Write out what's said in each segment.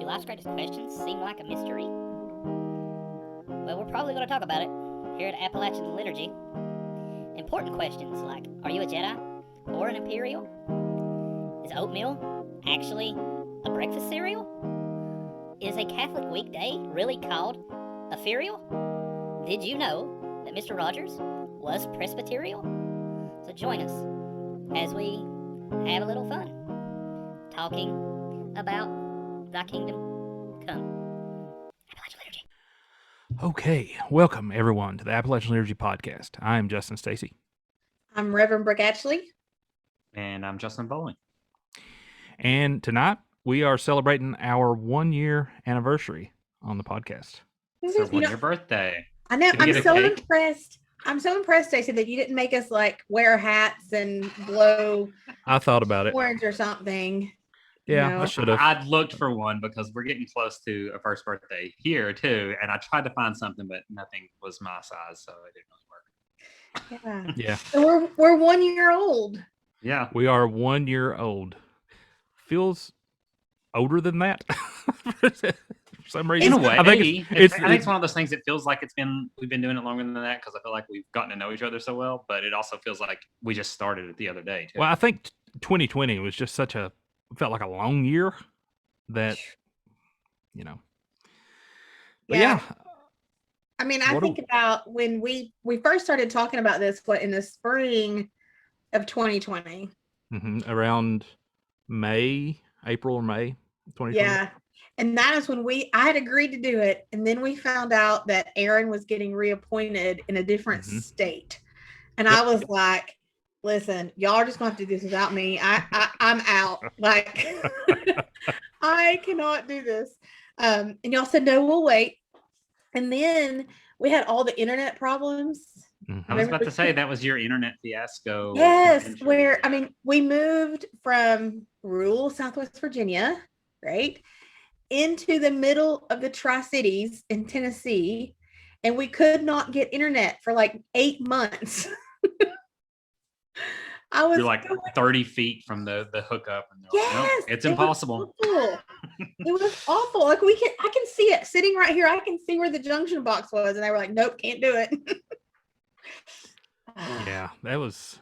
life's greatest questions seem like a mystery? Well, we're probably going to talk about it here at Appalachian Liturgy. Important questions like, are you a Jedi or an Imperial? Is oatmeal actually a breakfast cereal? Is a Catholic weekday really called a ferial? Did you know that Mr. Rogers was Presbyterial? So join us as we have a little fun talking about thy kingdom come. Appalachian Liturgy. Okay, welcome everyone to the Appalachian Liturgy podcast. I'm Justin Stacy. I'm Reverend Brooke Atchley. And I'm Justin Bowling. And tonight we are celebrating our 1-year anniversary on the podcast. This So is, your birthday. I know. Did we I'm get a so cake? impressed. I'm so impressed, Stacey, that you didn't make us like wear hats and blow I thought about it. orange or something. Yeah, No. I should have. I'd looked for one because we're getting close to a first birthday here too, and I tried to find something, but nothing was my size, so it didn't really work. Yeah. Yeah, So we're 1 year old. Yeah, we are 1 year old. Feels older than that for some reason. in a way, I think maybe. it's I think it's one of those things that feels like we've been doing it longer than that because I feel like we've gotten to know each other so well, but it also feels like we just started it the other day too. well, I think 2020 was just felt like a long year that, But yeah, I mean, I What think about when we first started talking about this, in the spring of 2020. around April or May 2020. Yeah. And that is when I had agreed to do it. And then we found out that Aaron was getting reappointed in a different state. And I was like, listen, y'all are just going to have to do this without me. I'm out. Like, I cannot do this. And y'all said, no, we'll wait. And then we had all the internet problems. I was about to say that was your internet fiasco. Yes, adventure. we moved from rural Southwest Virginia, right, into the middle of the Tri-Cities in Tennessee, and we could not get internet for like 8 months. You're like 30 feet from the hookup, and they're like, Yes, nope, it's impossible. It was awful. Like I can see it sitting right here. I can see where the junction box was, and they were like, "Nope, can't do it." Yeah, that was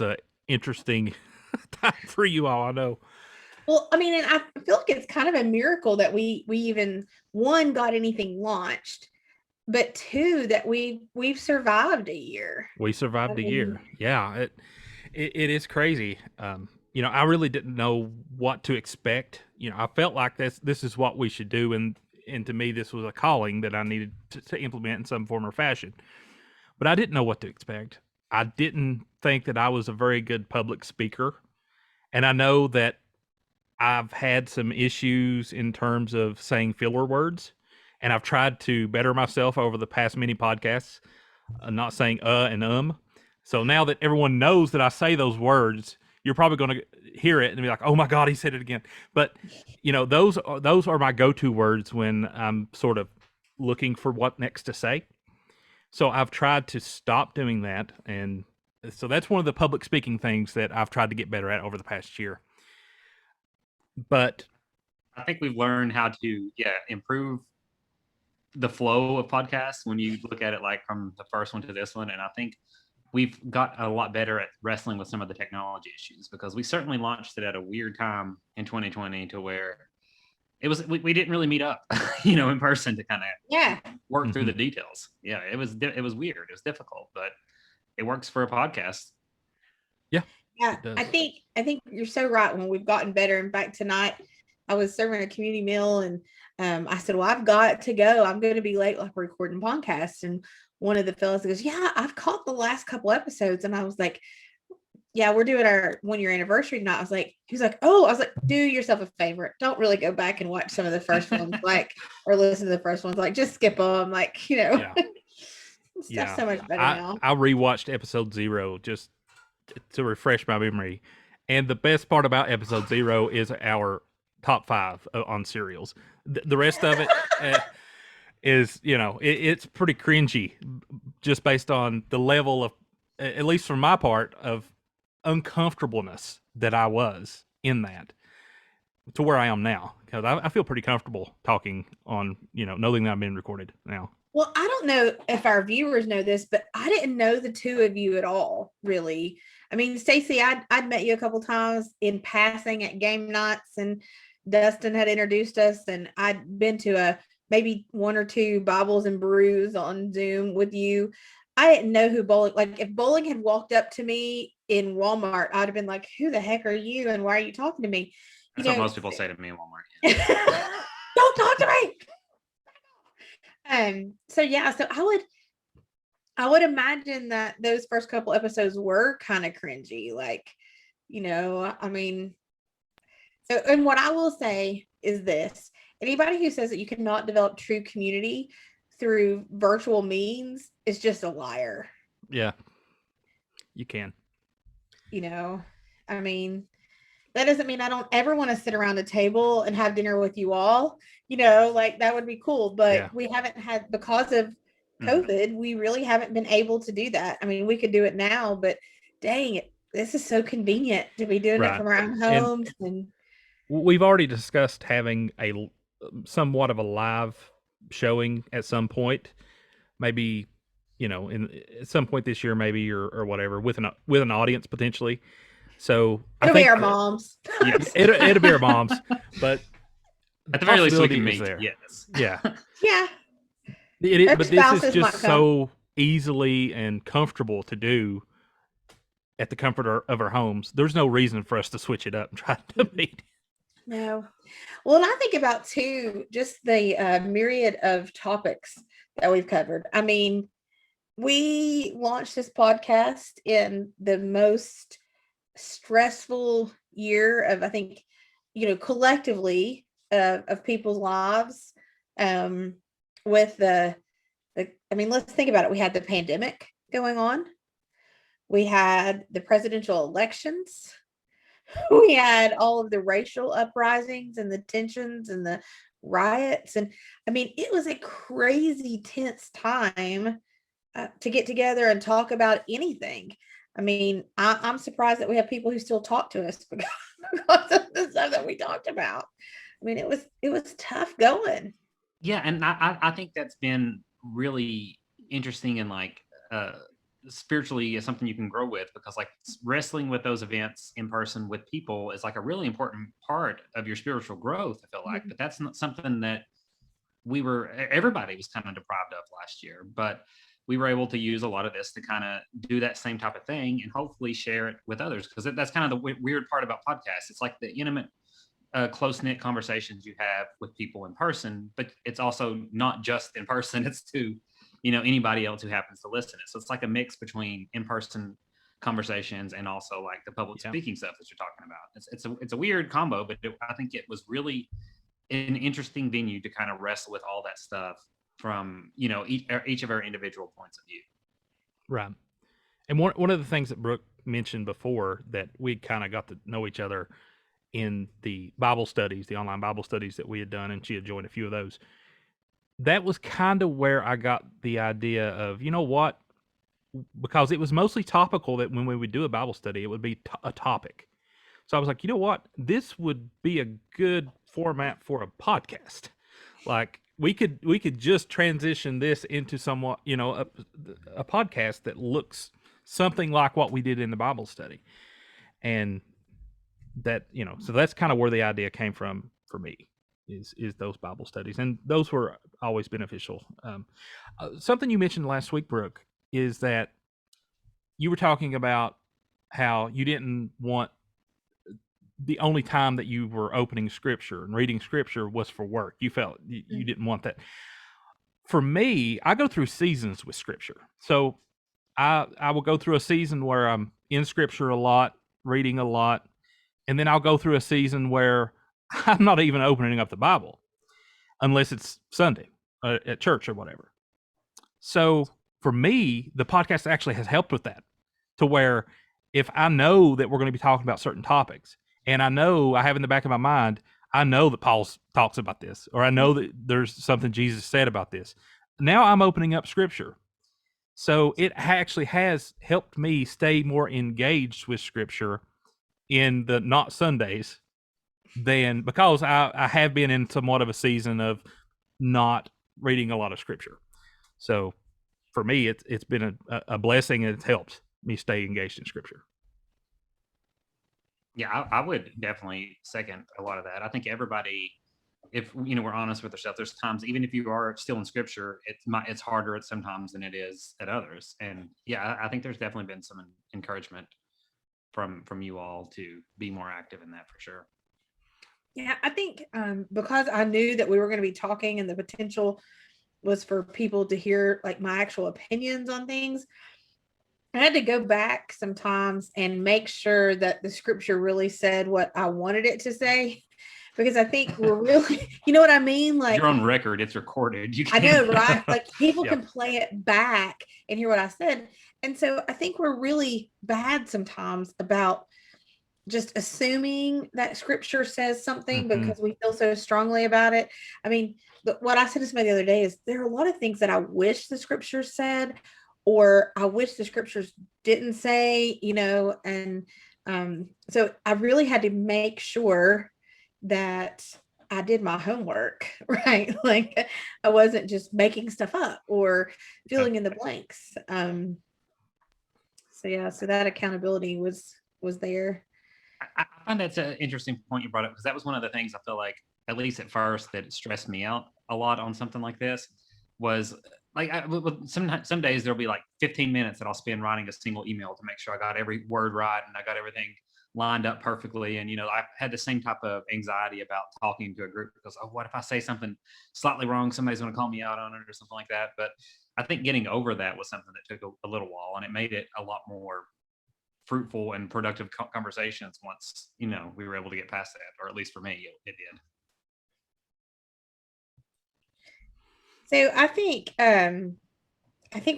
a interesting time for you all. I know. Well, I mean, and I feel like it's kind of a miracle that we even, one, got anything launched, but two, that we've survived a year. We survived a year. Yeah, it is crazy. I really didn't know what to expect. I felt like this is what we should do, and to me, this was a calling that I needed to implement in some form or fashion. But I didn't know what to expect. I didn't think that I was a very good public speaker, and I know that I've had some issues in terms of saying filler words, and I've tried to better myself over the past many podcasts, not saying and. So now that everyone knows that I say those words, you're probably going to hear it and be like, "Oh my God, he said it again." But those are my go-to words when I'm sort of looking for what next to say. So I've tried to stop doing that, and so that's one of the public speaking things that I've tried to get better at over the past year. But I think we've learned how to improve the flow of podcasts when you look at it like from the first one to this one. And I think we've got a lot better at wrestling with some of the technology issues because we certainly launched it at a weird time in 2020 to where we didn't really meet up, in person to kind of work through the details. Yeah, it was weird. It was difficult, but it works for a podcast. Yeah, I think you're so right. When we've gotten better. In fact, tonight I was serving a community meal, and I said, "Well, I've got to go. I'm going to be late, like recording podcasts." And one of the fellows goes, "Yeah, I've caught the last couple episodes," and I was like, "Yeah, we're doing our 1-year anniversary tonight." He's like, "Oh," I was like, "Do yourself a favor. Don't really go back and watch some of the first ones, or listen to the first ones. Just skip them, Yeah. Stuff's so much better now." I rewatched episode 0 just to refresh my memory, and the best part about episode 0 is our top 5 on cereals. The rest of it is, it's pretty cringy, just based on the level of, at least from my part, of uncomfortableness that I was in that to where I am now. because I feel pretty comfortable talking on, knowing that I'm being recorded now. Well, I don't know if our viewers know this, but I didn't know the two of you at all, really. I mean, Stacy, I'd met you a couple times in passing at game nights, and Dustin had introduced us, and I'd been to maybe one or two Bibles and Brews on Zoom with you. I didn't know who Bowling, like if Bowling had walked up to me in Walmart, I'd have been like, who the heck are you? And why are you talking to me? That's what most people say to me in Walmart. Don't talk to me. So yeah, so I would imagine that those first couple episodes were kind of cringy, like, I mean, so, and what I will say is this: anybody who says that you cannot develop true community through virtual means is just a liar. Yeah, you can. I mean, that doesn't mean I don't ever want to sit around a table and have dinner with you all, like that would be cool. But we haven't had, because of COVID, we really haven't been able to do that. I mean, we could do it now, but dang it, this is so convenient to be doing it from our own homes. And we've already discussed having a somewhat of a live showing at some point, maybe, at some point this year, maybe, or whatever, with an audience potentially. So it'll be our moms. Yes, it'll be our moms, but at the very least, we can meet there. Yes. Yeah. Yeah. But this is just so easily and comfortable to do at the comfort of our homes. There's no reason for us to switch it up and try to meet. No. Well, and I think about too, just the myriad of topics that we've covered. I mean, we launched this podcast in the most stressful year of, I think, collectively of people's lives, with the I mean, let's think about it. We had the pandemic going on, we had the presidential elections, we had all of the racial uprisings and the tensions and the riots, and I mean, it was a crazy tense time to get together and talk about anything. I mean, I'm surprised that we have people who still talk to us because of the stuff that we talked about. I mean, it was tough going. Yeah, and I think that's been really interesting, and like spiritually is something you can grow with, because like wrestling with those events in person with people is like a really important part of your spiritual growth, I feel like. But that's not something that everybody was kind of deprived of last year, but we were able to use a lot of this to kind of do that same type of thing and hopefully share it with others, because that's kind of the weird part about podcasts. It's like the intimate, close-knit conversations you have with people in person, but it's also not just in person. It's to, anybody else who happens to listen to it. So it's like a mix between in-person conversations and also like the public speaking stuff that you're talking about. It's a weird combo, but I think it was really an interesting venue to kind of wrestle with all that stuff from, each of our individual points of view. Right. And one of the things that Brooke mentioned before, that we kind of got to know each other in the Bible studies, the online Bible studies that we had done, and she had joined a few of those. That was kind of where I got the idea of, what, because it was mostly topical, that when we would do a Bible study, it would be a topic. So I was like, what, this would be a good format for a podcast. Like, we could just transition this into somewhat, a podcast that looks something like what we did in the Bible study. And that, so that's kind of where the idea came from for me, is those Bible studies. And those were always beneficial. Something you mentioned last week, Brooke, is that you were talking about how you didn't want the only time that you were opening scripture and reading scripture was for work. You felt you didn't want that. For me, I go through seasons with scripture. So I will go through a season where I'm in scripture a lot, reading a lot, and then I'll go through a season where I'm not even opening up the Bible unless it's Sunday at church or whatever. So for me, the podcast actually has helped with that, to where if I know that we're going to be talking about certain topics, and I know I have in the back of my mind, I know that Paul talks about this, or I know that there's something Jesus said about this. Now I'm opening up scripture. So it actually has helped me stay more engaged with scripture in the not Sundays than because I have been in somewhat of a season of not reading a lot of scripture. So for me, it's been a blessing, and it's helped me stay engaged in scripture. Yeah, I would definitely second a lot of that. I think everybody, if we're honest with ourselves, there's times even if you are still in scripture, it's harder at sometimes than it is at others. And yeah, I think there's definitely been some encouragement from you all to be more active in that for sure. Yeah, I think because I knew that we were going to be talking and the potential was for people to hear like my actual opinions on things, I had to go back sometimes and make sure that the scripture really said what I wanted it to say. Because I think we're really, you know what I mean? Like, you're on record, it's recorded. I know, right? Like people can play it back and hear what I said. And so I think we're really bad sometimes about just assuming that scripture says something because we feel so strongly about it. I mean, what I said to somebody the other day is there are a lot of things that I wish the scripture said, or I wish the scriptures didn't say, and so I really had to make sure that I did my homework, right? Like I wasn't just making stuff up or filling in the blanks. So that accountability was there. I find that's an interesting point you brought up, because that was one of the things I feel like, at least at first, that stressed me out a lot on something like this was like some days there'll be like 15 minutes that I'll spend writing a single email to make sure I got every word right and I got everything lined up perfectly. And I had the same type of anxiety about talking to a group because, oh, what if I say something slightly wrong? Somebody's going to call me out on it or something like that. But I think getting over that was something that took a little while, and it made it a lot more fruitful and productive conversations once we were able to get past that, or at least for me it did. So I think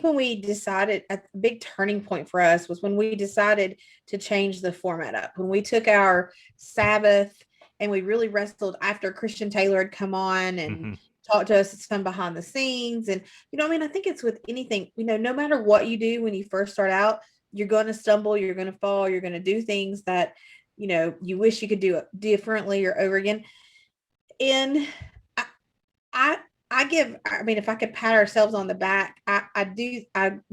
when we decided, a big turning point for us was when we decided to change the format up, when we took our Sabbath and we really wrestled after Christian Taylor had come on and talked to us some behind the scenes. And I think it's with anything, no matter what you do when you first start out, you're going to stumble, you're going to fall, you're going to do things that, you wish you could do it differently or over again. And if I could pat ourselves on the back, I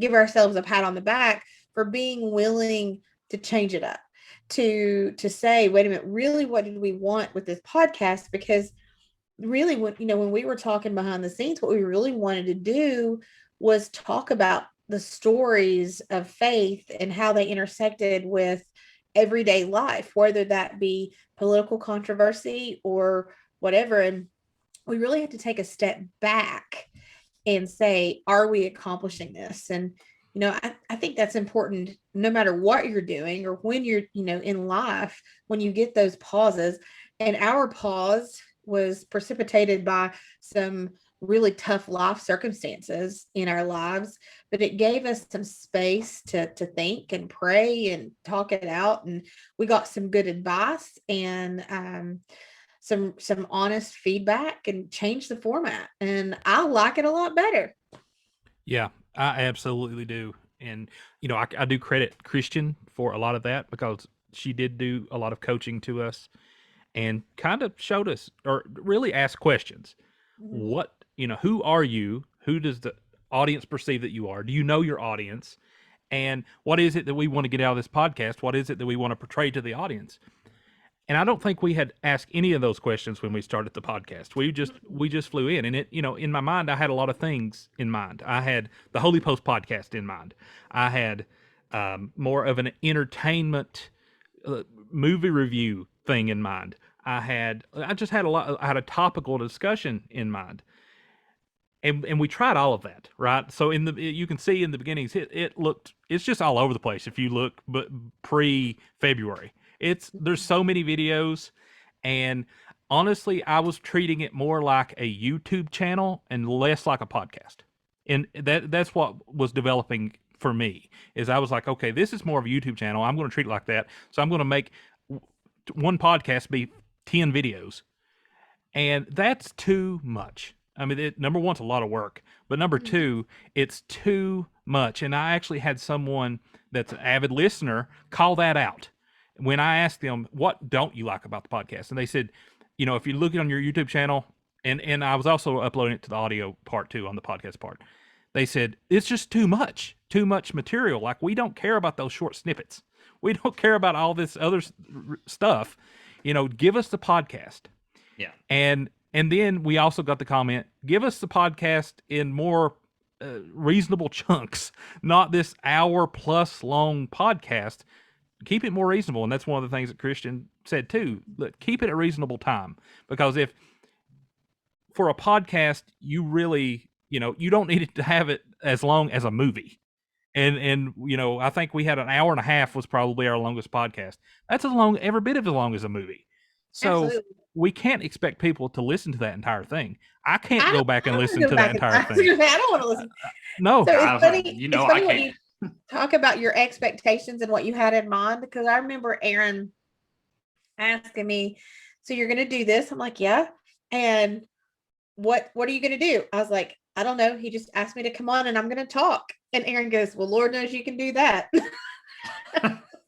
give ourselves a pat on the back for being willing to change it up, to say, wait a minute, really, what did we want with this podcast? Because really, when we were talking behind the scenes, what we really wanted to do was talk about the stories of faith and how they intersected with everyday life, whether that be political controversy or whatever. And we really had to take a step back and say, are we accomplishing this? And, I think that's important no matter what you're doing or when you're, in life, when you get those pauses. And our pause was precipitated by some really tough life circumstances in our lives, but it gave us some space to think and pray and talk it out. And we got some good advice and some honest feedback and changed the format. And I like it a lot better. Yeah, I absolutely do. And, I do credit Christian for a lot of that, because she did do a lot of coaching to us and kind of showed us, or really asked questions. What, who are you? Who does the audience perceive that you are? Do you know your audience? And what is it that we want to get out of this podcast? What is it that we want to portray to the audience? And I don't think we had asked any of those questions when we started the podcast. We just flew in, and it, in my mind, I had a lot of things in mind. I had the Holy Post podcast in mind. I had more of an entertainment movie review thing in mind. I had a topical discussion in mind. And we tried all of that, right? So you can see in the beginnings, it's just all over the place. If you look, but pre-February, there's so many videos, and honestly, I was treating it more like a YouTube channel and less like a podcast. And that's what was developing for me, is I was like, okay, this is more of a YouTube channel. I'm going to treat it like that. So I'm going to make one podcast be 10 videos. And that's too much. I mean, number one, it's a lot of work, but number two, it's too much. And I actually had someone that's an avid listener call that out. when I asked them, what don't you like about the podcast? And they said, if you look on your YouTube channel, and I was also uploading it to the audio part too on the podcast part, they said, it's just too much material. Like, we don't care about those short snippets. We don't care about all this other stuff. Give us the podcast. Yeah. And then we also got the comment, give us the podcast in more reasonable chunks, not this hour-plus long podcast. Keep it more reasonable. And that's one of the things that Christian said too. Look, keep it at a reasonable time. Because if for a podcast, you really, you don't need it to have it as long as a movie. And I think we had an hour and a half was probably our longest podcast. That's every bit as long as a movie. So Absolutely. We can't expect people to listen to that entire thing. I can't go back and listen to that entire thing. I don't want to listen. No. So it's funny, it's funny when you talk about your expectations and what you had in mind, because I remember Aaron asking me, so you're going to do this? I'm like, yeah. And what are you going to do? I was like, I don't know. He just asked me to come on and I'm going to talk. And Aaron goes, well, Lord knows you can do that.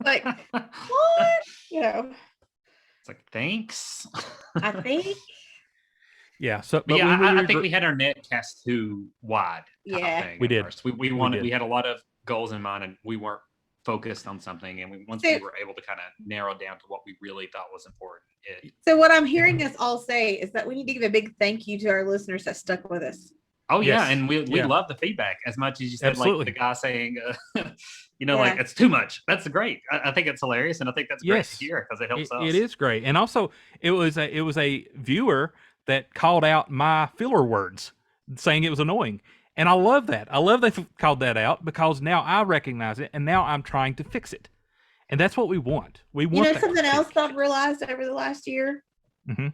Like, what? It's like, thanks. I think. Yeah. So, but I think we had our net cast too wide. Yeah, we did. First. We wanted. We had a lot of goals in mind, and we weren't focused on something. And once we were able to kind of narrow down to what we really thought was important. So what I'm hearing us all say is that we need to give a big thank you to our listeners that stuck with us. Oh yeah, and we love the feedback as much as you said. Absolutely. Like the guy saying, like it's too much. That's great. I think it's hilarious, and I think that's great to hear because it helps us. It is great, and also it was a viewer that called out my filler words, saying it was annoying, and I love that. I love they called that out because now I recognize it, and now I'm trying to fix it, and that's what we want. We want something else I've realized over the last year. Mm-hmm.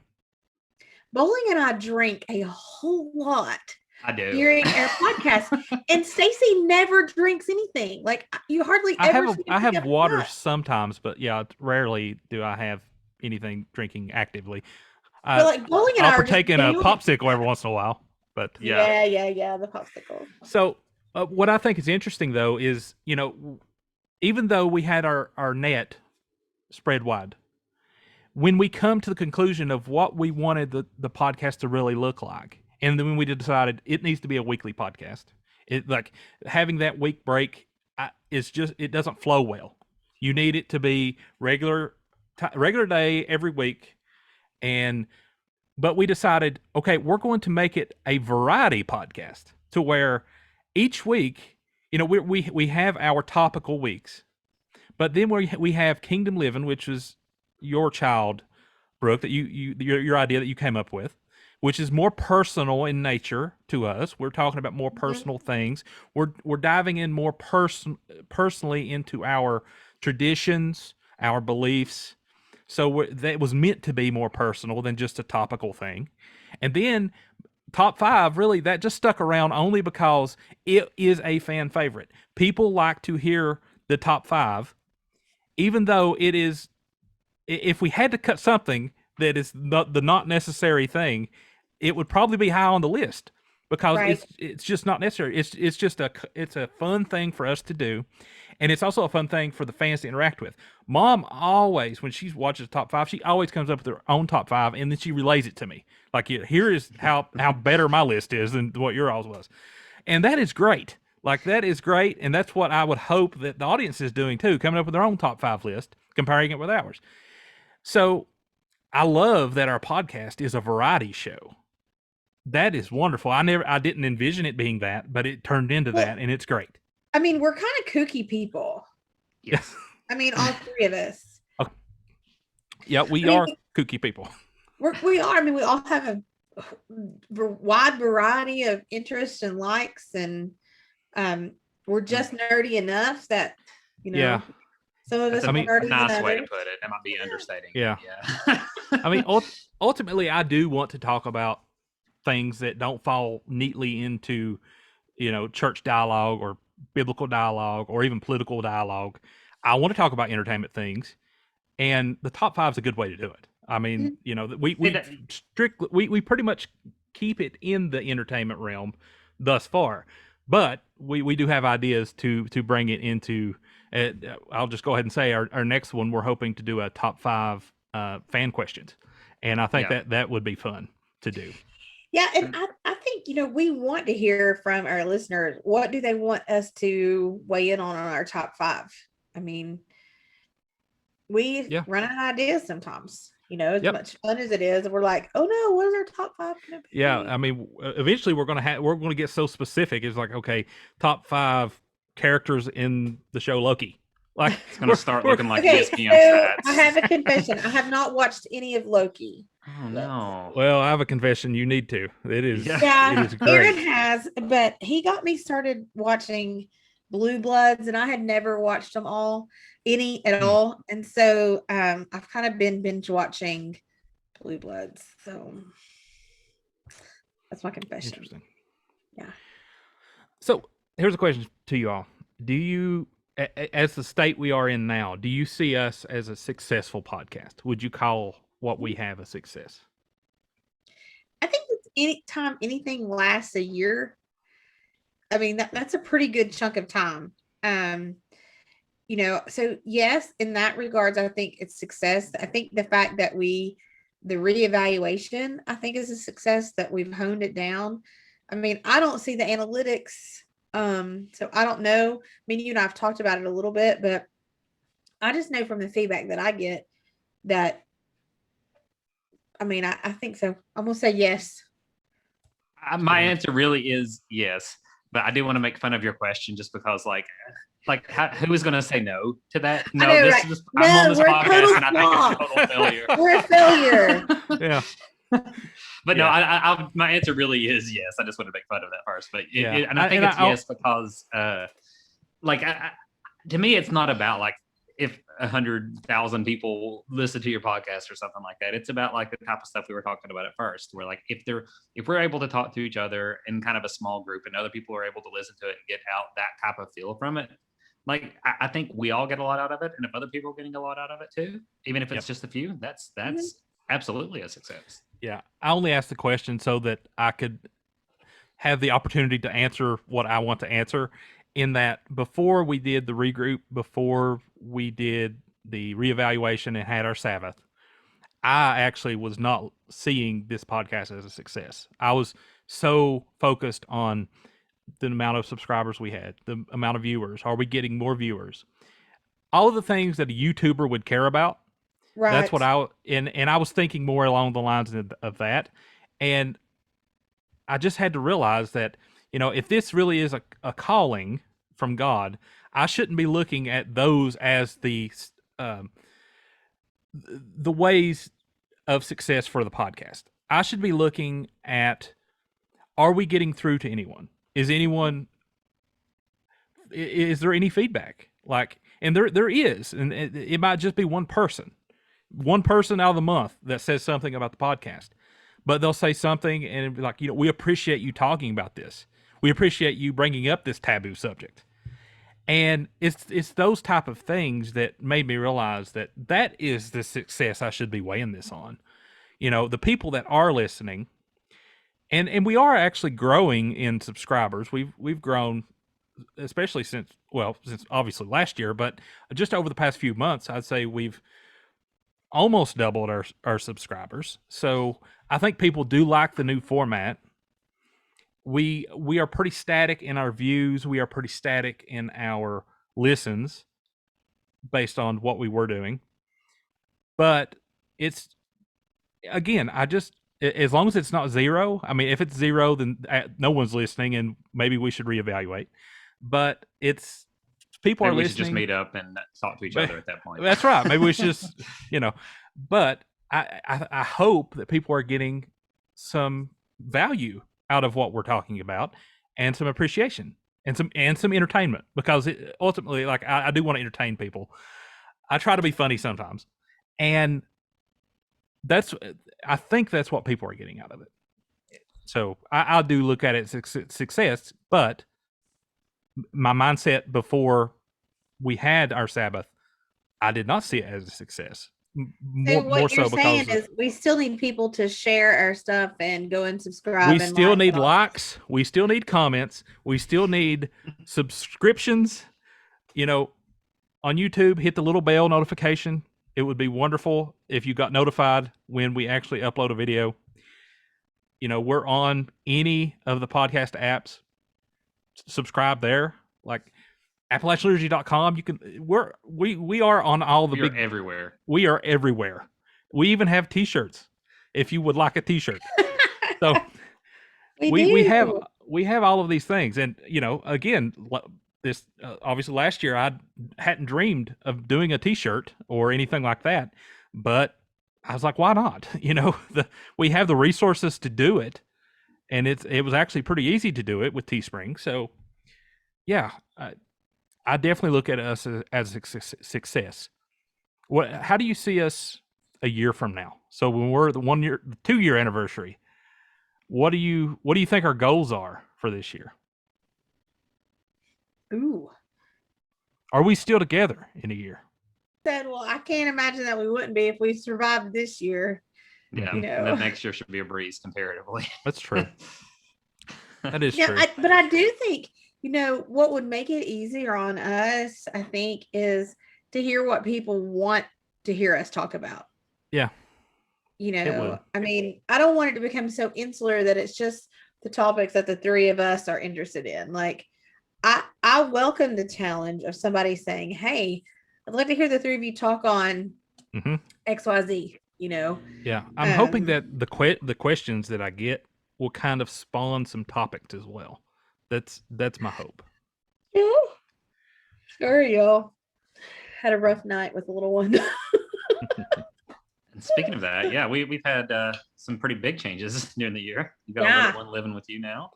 Bowling and I drink a whole lot. I do. During our podcast, and Stacy never drinks anything. Like, you hardly ever. I have water sometimes, but rarely do I have anything drinking actively. Like bowling and I'll partake in a popsicle every once in a while, but yeah, the popsicle. So, what I think is interesting though is even though we had our net spread wide, when we come to the conclusion of what we wanted the podcast to really look like. And then when we decided it needs to be a weekly podcast, it like having that week break is just, it doesn't flow well. You need it to be regular day every week. But we decided, okay, we're going to make it a variety podcast to where each week, we have our topical weeks, but then we have Kingdom Living, which is your child, Brooke, that your idea that you came up with, which is more personal in nature to us. We're talking about more personal things. We're diving in more personally into our traditions, our beliefs. So that was meant to be more personal than just a topical thing. And then Top 5, really, that just stuck around only because it is a fan favorite. People like to hear the Top 5, even though it is, if we had to cut something that is the not necessary thing, it would probably be high on the list because it's just not necessary. It's just a fun thing for us to do, and it's also a fun thing for the fans to interact with. Mom always, when she watches Top 5, she always comes up with her own Top 5, and then she relays it to me. Like, here is how better my list is than what your all's was, and that is great. Like, that is great, and that's what I would hope that the audience is doing too, coming up with their own Top 5 list, comparing it with ours. So I love that our podcast is a variety show. That is wonderful. I didn't envision it being that, but it turned into that, and it's great. I mean, we're kind of kooky people. Yes. I mean, all three of us. Okay. Yeah, we are kooky people. We are. I mean, we all have a wide variety of interests and likes, and we're just nerdy enough that, some of us are nerdy. A nice way to put it. That might be understating. Yeah. I mean, ultimately, I do want to talk about things that don't fall neatly into, church dialogue or biblical dialogue or even political dialogue. I want to talk about entertainment things, and the Top 5 is a good way to do it. I mean, we pretty much keep it in the entertainment realm thus far, but we do have ideas to bring it into I'll just go ahead and say our next one, we're hoping to do a top 5 fan questions. And I think that would be fun to do. Yeah, and I think, we want to hear from our listeners. What do they want us to weigh in on our top 5? I mean, we run out of ideas sometimes, as much fun as it is. And we're like, oh no, what is our top 5 going to be? Yeah, I mean, eventually we're going to get so specific. It's like, okay, top 5 characters in the show Loki. Like, it's going to start looking like ESPN stats. I have a confession. I have not watched any of Loki. Oh no. Well, I have a confession. You need to. It is. Yeah, it is great. Aaron has, but he got me started watching Blue Bloods, and I had never watched them all, at all. And so I've kind of been binge watching Blue Bloods. So that's my confession. Interesting. Yeah. So here's a question to you all. Do you, as the state we are in now, do you see us as a successful podcast? Would you call what we have a success? I think anytime anything lasts a year, I mean, that's a pretty good chunk of time. So yes, in that regards, I think it's success. I think the fact that the reevaluation, I think, is a success, that we've honed it down. I mean, I don't see the analytics. So I don't know. I mean, you and I have talked about it a little bit, but I just know from the feedback that I get that, I mean, I think so. I'm going to say yes. My answer really is yes, but I do want to make fun of your question just because, who is going to say no to that? No, know, this right? is I'm on this podcast, and I think it's a total failure. We're a failure. Yeah. But no, I my answer really is yes. I just want to make fun of that first, but I think it's yes because, to me, it's not about if 100,000 people listen to your podcast or something like that. It's about the type of stuff we were talking about at first, where if we're able to talk to each other in kind of a small group, and other people are able to listen to it and get out that type of feel from it, I think we all get a lot out of it, and if other people are getting a lot out of it too, even if it's just a few, that's absolutely a success. Yeah, I only asked the question so that I could have the opportunity to answer what I want to answer. In that, before we did the regroup, before we did the reevaluation and had our Sabbath, I actually was not seeing this podcast as a success. I was so focused on the amount of subscribers we had, the amount of viewers. Are we getting more viewers? All of the things that a YouTuber would care about. Right. That's what and I was thinking more along the lines of that. And I just had to realize that, if this really is a calling from God, I shouldn't be looking at those as the ways of success for the podcast. I should be looking at, are we getting through to anyone? Is there any feedback? And there is, and it might just be one person out of the month that says something about the podcast, but they'll say something and be like, we appreciate you talking about this. We appreciate you bringing up this taboo subject. And it's those type of things that made me realize that is the success I should be weighing this on. The people that are listening, and we are actually growing in subscribers. We've grown, especially since obviously last year, but just over the past few months, I'd say we've almost doubled our subscribers. So I think people do like the new format. We are pretty static in our views. We are pretty static in our listens based on what we were doing. But it's, again, as long as it's not zero, I mean, if it's zero, then no one's listening and maybe we should reevaluate. But people maybe are listening. We should just meet up and talk to each other at that point. That's right. Maybe we should just, but I hope that people are getting some value out of what we're talking about, and some appreciation and some entertainment, because ultimately, I do want to entertain people. I try to be funny sometimes, and I think that's what people are getting out of it. So I do look at it as success, but my mindset before we had our Sabbath, I did not see it as a success. What you're saying is we still need people to share our stuff and go and subscribe. We still need likes. We still need comments. We still need subscriptions. on YouTube, hit the little bell notification. It would be wonderful if you got notified when we actually upload a video. We're on any of the podcast apps. Subscribe there. Like AppalachianLiturgy.com. We are on all the big everywhere. We are everywhere. We even have t-shirts if you would like a t-shirt. So we have all of these things. And again, this obviously last year I hadn't dreamed of doing a t-shirt or anything like that, but I was like, why not? We have the resources to do it, and it was actually pretty easy to do it with Teespring. So yeah, I definitely look at us as a success. How do you see us a year from now? So when we're the 2-year anniversary, what do you think our goals are for this year? Ooh. Are we still together in a year? Well, I can't imagine that we wouldn't be if we survived this year. Yeah, and then next year should be a breeze comparatively. That's true. That is true. But I do think, what would make it easier on us, I think, is to hear what people want to hear us talk about. Yeah. I mean, I don't want it to become so insular that it's just the topics that the three of us are interested in. Like, I welcome the challenge of somebody saying, hey, I'd like to hear the three of you talk on XYZ, Yeah. I'm hoping that the questions that I get will kind of spawn some topics as well. That's my hope. Yeah. Sure, y'all had a rough night with the little one. And speaking of that, yeah, we've had some pretty big changes during the year. You got a little one living with you now.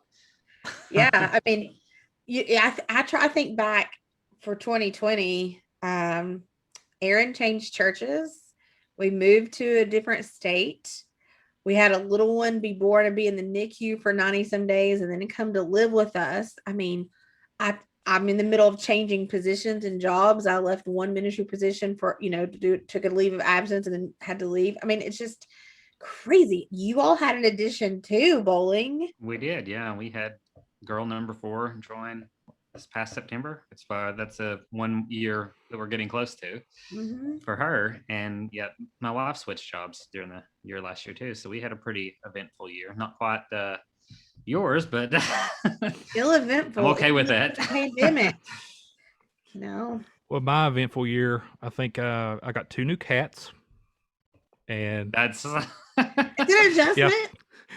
Yeah, I mean, I think back for 2020. Aaron changed churches. We moved to a different state. We had a little one be born and be in the NICU for 90 some days and then come to live with us. I mean, I'm in the middle of changing positions and jobs. I left one ministry position for, took a leave of absence and then had to leave. I mean, it's just crazy. You all had an addition too, bowling. We did. Yeah. We had girl number 4 join this past September. That's a 1 year that we're getting close to for her. And yeah, my wife switched jobs during the year last year too. So we had a pretty eventful year. Not quite yours, but still eventful. I'm okay with that. Pandemic. Well, my eventful year, I think I got 2 new cats, and that's it's an adjustment.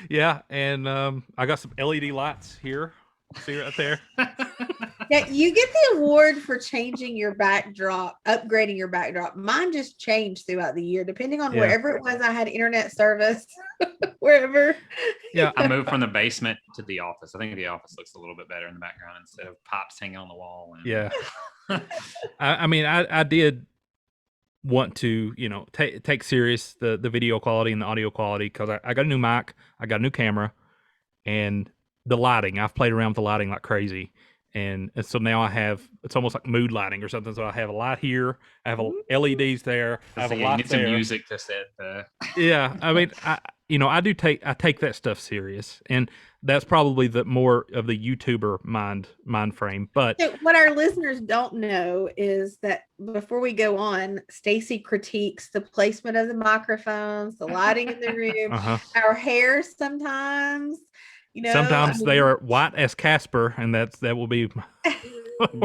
Yeah, and I got some LED lights here. See right there. Yeah, you get the award for changing your backdrop, upgrading your backdrop. Mine just changed throughout the year, depending on wherever it was. I had internet service, wherever. Yeah, I moved from the basement to the office. I think the office looks a little bit better in the background instead of pops hanging on the wall. Yeah. I mean, I did want to, take serious the video quality and the audio quality, because I got a new mic, I got a new camera, and the lighting. I've played around with the lighting like crazy. And so now it's almost like mood lighting or something. So I have a light here, I have LEDs there, I have a light need there. Some music to set. Yeah, I mean, I take that stuff serious, and that's probably the more of the YouTuber mind frame. But so what our listeners don't know is that before we go on, Stacy critiques the placement of the microphones, the lighting in the room, our hair sometimes. Sometimes they are white as Casper, and that will be.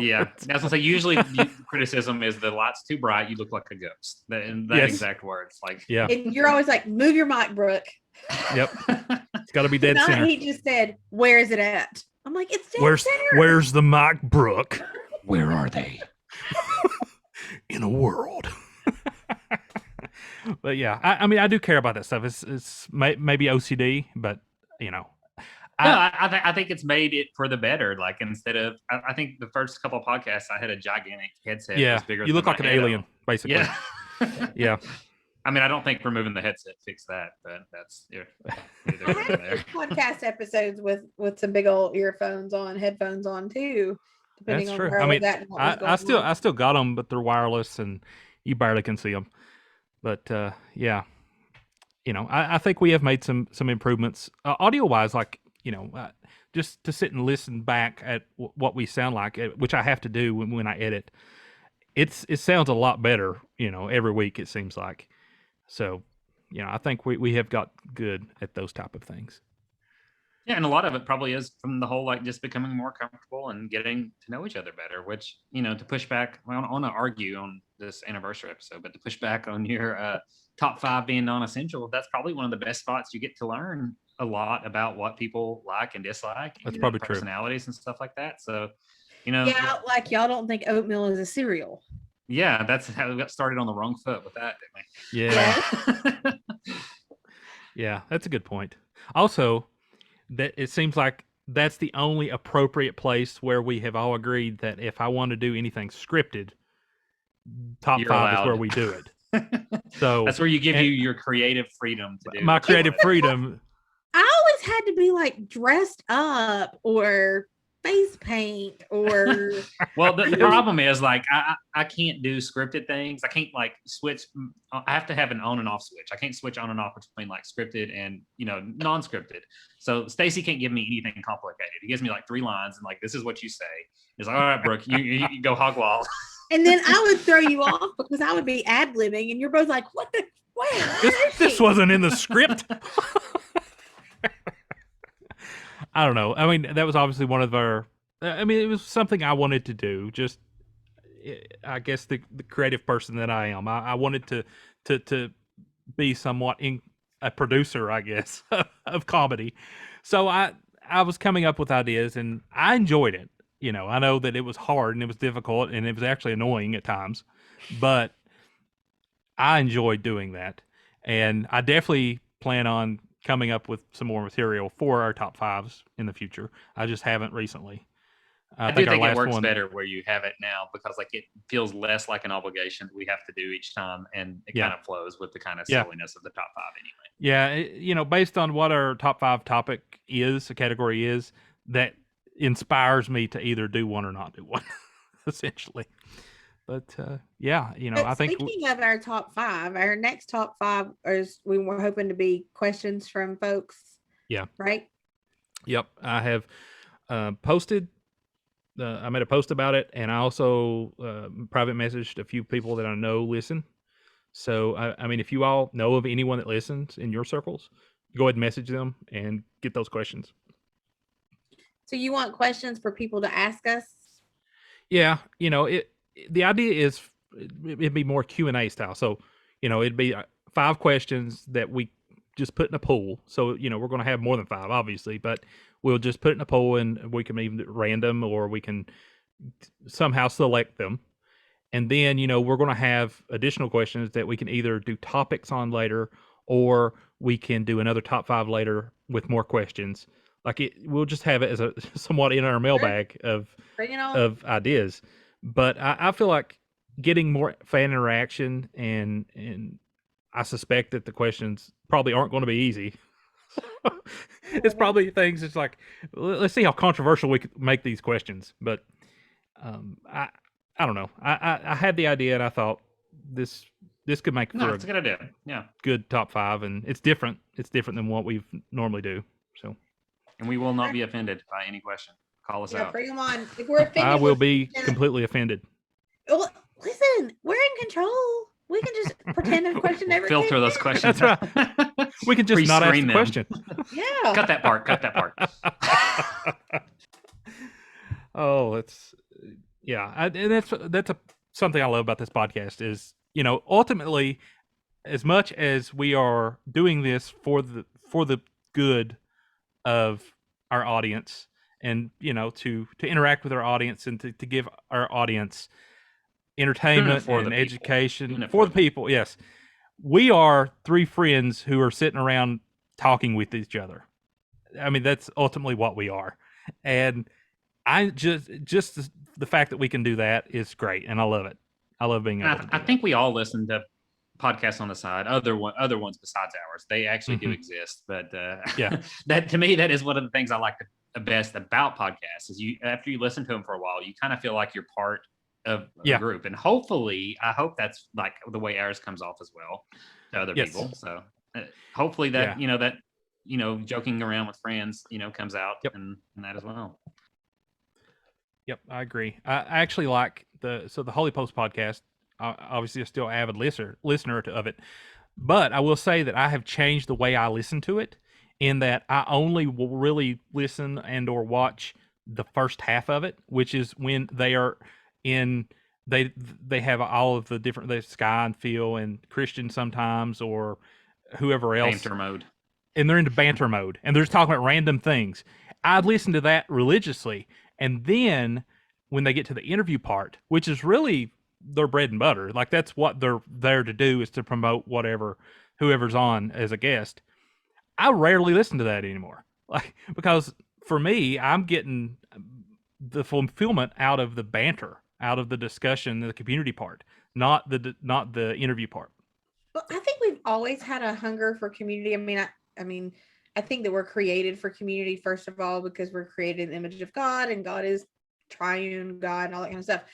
Yeah, that's what I say. Usually, the criticism is the light's too bright. You look like a ghost. In that exact words, like. Yeah. And you're always like, move your mic, Brooke. Yep. It's got to be dead center. He just said, "Where is it at?" I'm like, "It's dead center." Where's the mic, Brooke? Where are they? In a world. But yeah, I mean, I do care about that stuff. It's maybe OCD, but I think it's made it for the better. Like, instead of, I think the first couple of podcasts, I had a gigantic headset. Yeah, that was bigger you look than like an alien, basically. Yeah. Yeah. I mean, I don't think removing the headset fixed that, but that's I had podcast episodes with some big old headphones on too. That's true. I mean, I still got them, but they're wireless and you barely can see them. But yeah, I think we have made some improvements audio wise, like, just to sit and listen back at what we sound like, which I have to do when I edit. it sounds a lot better, every week it seems like. So, I think we have got good at those type of things. Yeah, and a lot of it probably is from the whole like just becoming more comfortable and getting to know each other better. Which to push back, I don't want to argue on this anniversary episode, but to push back on your top 5 being non-essential, that's probably one of the best spots you get to learn a lot about what people like and dislike. That's probably personalities and stuff like that. So, yeah, like y'all don't think oatmeal is a cereal. Yeah, that's how we got started on the wrong foot with that, didn't we? Yeah. Yeah, that's a good point. Also, that it seems like that's the only appropriate place where we have all agreed that if I want to do anything scripted, top You're 5 allowed. is where we do it. So that's where you give you your creative freedom to do my creative freedom. I always had to be like dressed up or face paint or well, the problem is like I can't do scripted things. I can't like switch. I have to have an on and off switch. I can't switch on and off between like scripted and non-scripted. So Stacy can't give me anything complicated. He gives me like 3 lines and like, this is what you say. He's like, all right, Brooke, you go hog wild. And then I would throw you off because I would be ad-libbing and you're both like, what the this wasn't in the script. I don't know. I mean, that was obviously one of our. I mean, it was something I wanted to do. Just, I guess the creative person that I am, I wanted to be somewhat a producer, I guess, of comedy. So I was coming up with ideas, and I enjoyed it. I know that it was hard and it was difficult, and it was actually annoying at times, but I enjoyed doing that, and I definitely plan on coming up with some more material for our top 5s in the future. I just haven't recently. I do think it works better where you have it now because like it feels less like an obligation that we have to do each time, and it kind of flows with the kind of silliness of the top 5 anyway. Yeah, based on what our top 5 topic is, a category is, that inspires me to either do one or not do one, essentially. But I think speaking of our top 5, our next top 5 is we were hoping to be questions from folks. Yeah. Right. Yep. I have posted. I made a post about it, and I also private messaged a few people that I know listen. So I mean, if you all know of anyone that listens in your circles, go ahead and message them and get those questions. So you want questions for people to ask us? Yeah. The idea is it'd be more Q&A style. So, it'd be 5 questions that we just put in a pool. So, we're going to have more than 5, obviously, but we'll just put it in a pool, and we can even random, or we can somehow select them. And then, we're going to have additional questions that we can either do topics on later, or we can do another top 5 later with more questions. Like we'll just have it as a somewhat in our mailbag of ideas. But I feel like getting more fan interaction, and I suspect that the questions probably aren't going to be easy. It's probably things. It's like, let's see how controversial we could make these questions. But I don't know. I had the idea, and I thought this could make for it's a good idea. Yeah, good top 5, and it's different. It's different than what we normally do. So, and we will not be offended by any question. Call us out. Bring them on. If we're offended, I will be completely offended. Well, listen, we're in control. We can just pretend a question never filter came those in. questions. That's right. We can just not ask the question. Yeah. Cut that part. Oh, it's and that's something I love about this podcast is, ultimately, as much as we are doing this for the good of our audience, and to interact with our audience, and to give our audience entertainment and education for the people. Yes, we are 3 friends who are sitting around talking with each other. I mean, that's ultimately what we are, and I just the fact that we can do that is great, and I love it. I love being able to do I think we all listen to podcasts on the side, other ones besides ours. They actually do exist, but that to me, that is one of the things I like the best about podcasts is after you listen to them for a while, you kind of feel like you're part of a group, and hopefully, I hope that's like the way ours comes off as well to other people. So hopefully that joking around with friends, comes out and that as well. Yep, I agree. I actually like the Holy Post podcast. Obviously, I'm still an avid listener of it, but I will say that I have changed the way I listen to it. In that I only will really listen and or watch the first half of it, which is when they are in they have all of the different the Sky and Phil and Christian sometimes or whoever else, Banter mode. and they're into banter mode and they're just talking about random things. I'd listen to that religiously, and then when they get to the interview part, which is really their bread and butter, like that's what they're there to do, is to promote whoever's on as a guest. I rarely listen to that anymore, like because for me, I'm getting the fulfillment out of the banter, out of the discussion, the community part, not the interview part. Well, I think we've always had a hunger for community. I think that we're created for community, first of all, because we're created in the image of God, and God is triune God and all that kind of stuff.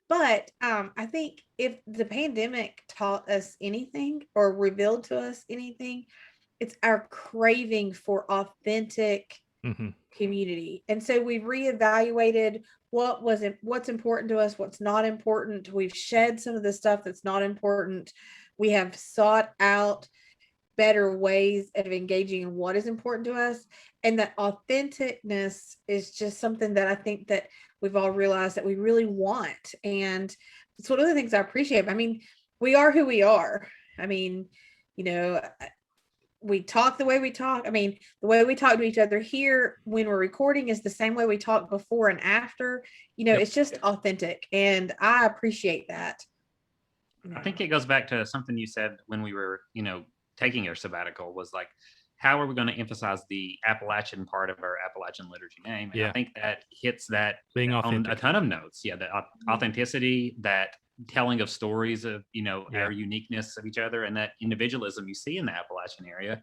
But I think if the pandemic taught us anything or revealed to us anything, it's our craving for authentic community. And so we've reevaluated what's important to us, what's not important. We've shed some of the stuff that's not important. We have sought out better ways of engaging in what is important to us. And that authenticness is just something that I think that we've all realized that we really want. And it's one of the things I appreciate. I mean, we are who we are. I mean, we talk the way we talk. I mean, the way we talk to each other here when we're recording is the same way we talk before and after. Yep. It's just authentic, and I appreciate that. I think it goes back to something you said when we were, taking your sabbatical, was like, how are we going to emphasize the Appalachian part of our Appalachian liturgy name? And I think that hits that being authentic on a ton of notes. Yeah, that authenticity, that telling of stories of our uniqueness of each other, and that individualism you see in the Appalachian area.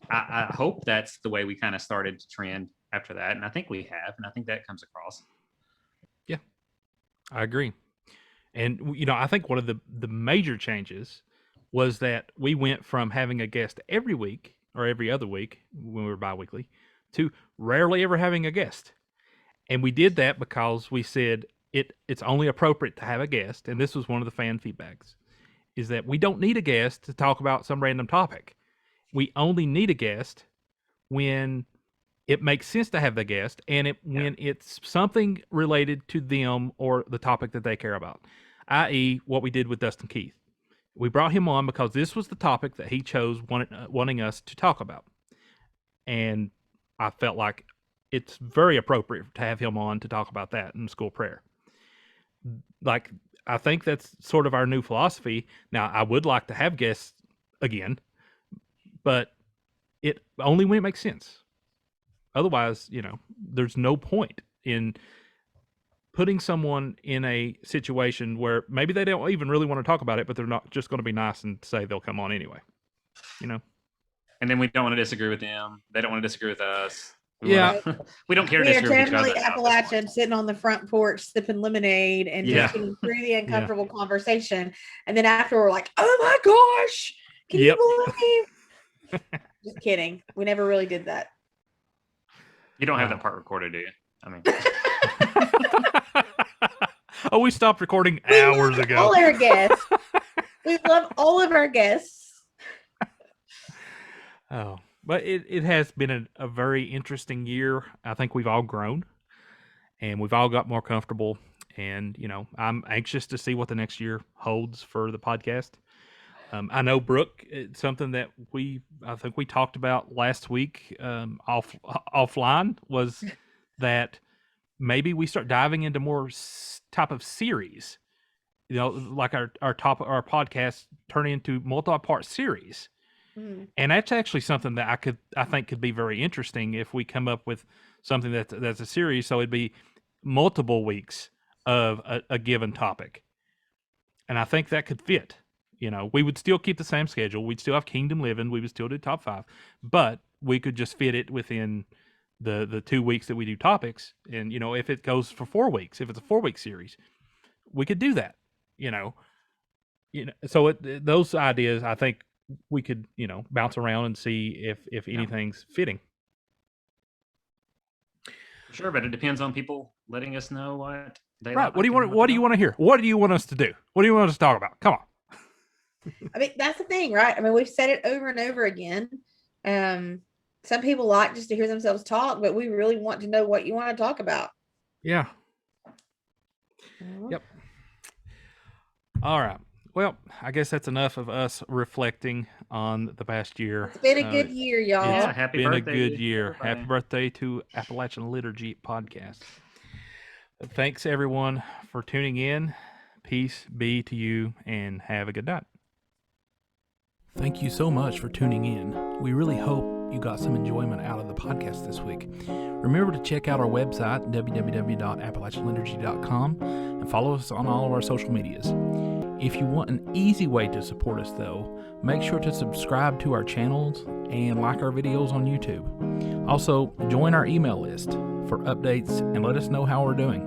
I hope that's the way we kind of started to trend after that, and I think we have, and I think that comes across. Yeah, I agree. And I think one of the major changes was that we went from having a guest every week or every other week when we were bi-weekly to rarely ever having a guest. And we did that because we said it's only appropriate to have a guest, and this was one of the fan feedbacks, is that we don't need a guest to talk about some random topic. We only need a guest when it makes sense to have the guest, and when it's something related to them or the topic that they care about, i.e. what we did with Dustin Keith. We brought him on because this was the topic that he chose wanting us to talk about. And I felt like it's very appropriate to have him on to talk about that in school prayer. Like, I think that's sort of our new philosophy. Now, I would like to have guests again, but it only when it makes sense. Otherwise, there's no point in putting someone in a situation where maybe they don't even really want to talk about it, but they're not just going to be nice and say they'll come on anyway, And then we don't want to disagree with them. They don't want to disagree with us. We don't care to disagree with each other. Appalachian sitting on the front porch sipping lemonade and just getting through the uncomfortable conversation. And then after we're like, oh my gosh, can you believe? Just kidding. We never really did that. You don't have that part recorded, do you? I mean, oh, we stopped recording hours ago. All our guests. We love all of our guests. Oh, but it has been a very interesting year. I think we've all grown, and we've all got more comfortable. And I'm anxious to see what the next year holds for the podcast. I know, Brooke, it's something that I think we talked about last week offline, was that maybe we start diving into more type of series, like our podcast turn into multi-part series. And that's actually something that I think could be very interesting if we come up with something that's a series. So it'd be multiple weeks of a given topic. And I think that could fit. We would still keep the same schedule. We'd still have Kingdom Living. We would still do top 5, but we could just fit it within the 2 weeks that we do topics. And, if it goes for 4 weeks, if it's a 4-week series, we could do that, so those ideas, I think we could, bounce around and see if anything's fitting. Sure, but it depends on people letting us know what they Right. like. What do you want? and What they do you don't. want to hear? What do you want us to do? What do you want us to talk about? Come on. I mean, that's the thing, right? I mean, we've said it over and over again. Some people like just to hear themselves talk, but we really want to know what you want to talk about. Yeah. Yep. All right. Well, I guess that's enough of us reflecting on the past year. It's been a good year, y'all. It's Yeah, happy been birthday a good to year. everybody. Happy birthday to Appalachian Liturgy podcast. Thanks everyone for tuning in. Peace be to you and have a good night. Thank you so much for tuning in. We really hope you got some enjoyment out of the podcast this week. Remember to check out our website, www.appalachianliturgy.com, and follow us on all of our social medias. If you want an easy way to support us, though, make sure to subscribe to our channels and like our videos on YouTube. Also, join our email list for updates and let us know how we're doing.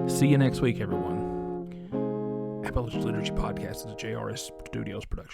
See you next week, everyone. Appalachian Liturgy Podcast is a JRS Studios production.